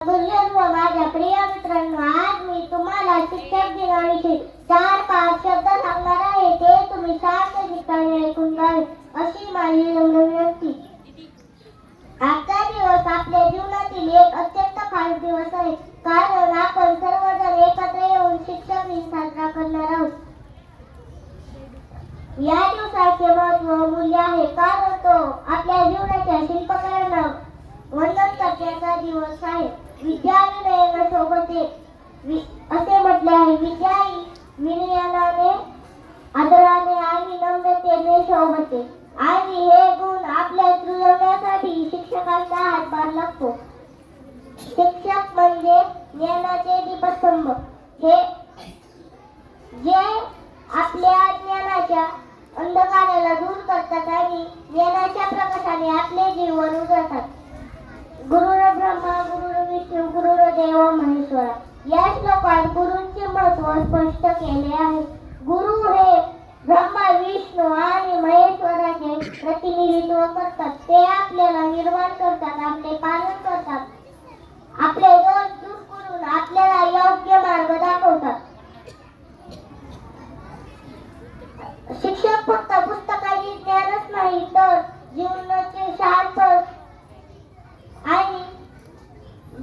गुरुजन व माझ्या प्रिय मित्रांनो, आज मी तुम्हाला शिक्षक दिनाविषयी 4-5 शब्द सांगणार आहे. ते तुम्ही शांत चित्ताने ऐकून घ्यावे अशी माझी नम्र विनंती. आजचा दिवस आपल्या जीवनातील एक अत्यंत खास दिवस आहे, कारण आपण सर्वजण एकत्र येऊन शिक्षक दिन साजरा करणार आहोत. या दिवसाचे महत्त्व मूल्य आहे, कारण तो आपल्या जीवनाच्या शिल्पकलांना वंदन करण्याचा दिवस आहे. विद्या विनयेन शोभते असे म्हटले आहे. विद्या ही विनयाने, आदराने आणि नम्रतेने शोभते, आणि हे गुण आपल्यात रुजवण्यासाठी शिक्षकांचा हातभार लागतो. शिक्षक म्हणजे ज्ञानाचे दीपस्तंभ, जे आपल्या ज्ञानाच्या अंधकाराला दूर करतात आणि ज्ञानाच्या प्रकाशाने आपले जीवन उजळतात. गुरुर्ब्रह्मा गुरुर्विष्णू गुरुर्देव महेश्वरा या श्लोकात गुरूंचे महत्त्व स्पष्ट केले आहे. गुरु हे ब्रह्मा, विष्णू आणि महेश्वराचे प्रतिनिधित्व करतात. ते आपल्याला निर्माण करतात, आपले पालन करतात, आपले दोष दूर करून आपल्याला योग्य मार्ग दाखवतात. शिक्षक फक्त पुस्तकाची ज्ञानच नाही, तर जीवनाचे शहाणपण आणि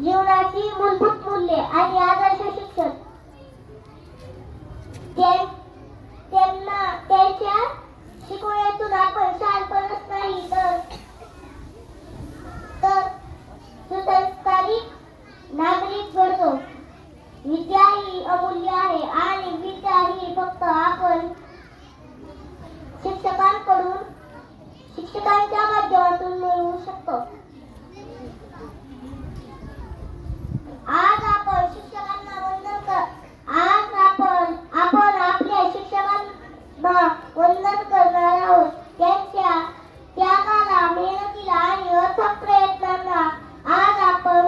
जीवनाची मूलभूत मूल्ये आणि आदर्श शिक्षक. त्यांच्या शिकवण्यातून आपण शहाणपणच नाही, तर सुसंस्कारित नागरिक घडतो. विद्या ही अमूल्य आहे, आणि विद्या ही फक्त आपण शिक्षकांच्या माध्यमातून मिळवू शकतो. आज आपण आपल्या शिक्षकांना वंदन करणार आहोत. त्यांच्या त्यागाला, मेहनतीला आणि अथक प्रयत्नांना आज आपण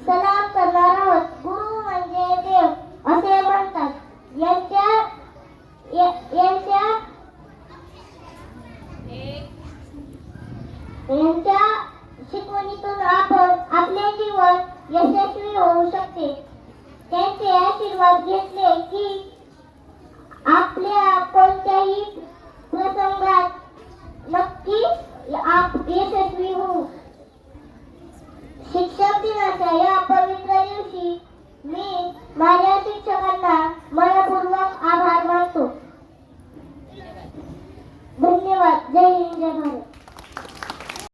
सलाम करणार आहोत. गुरु म्हणजे देव असे म्हणतात. यांच्या शिकवणीतून आपले जीवन यशस्वी होऊ शकते. त्यांचे आशीर्वाद घेतले की आपल्या कोणत्याही प्रसंगात नक्की यशस्वी होऊ.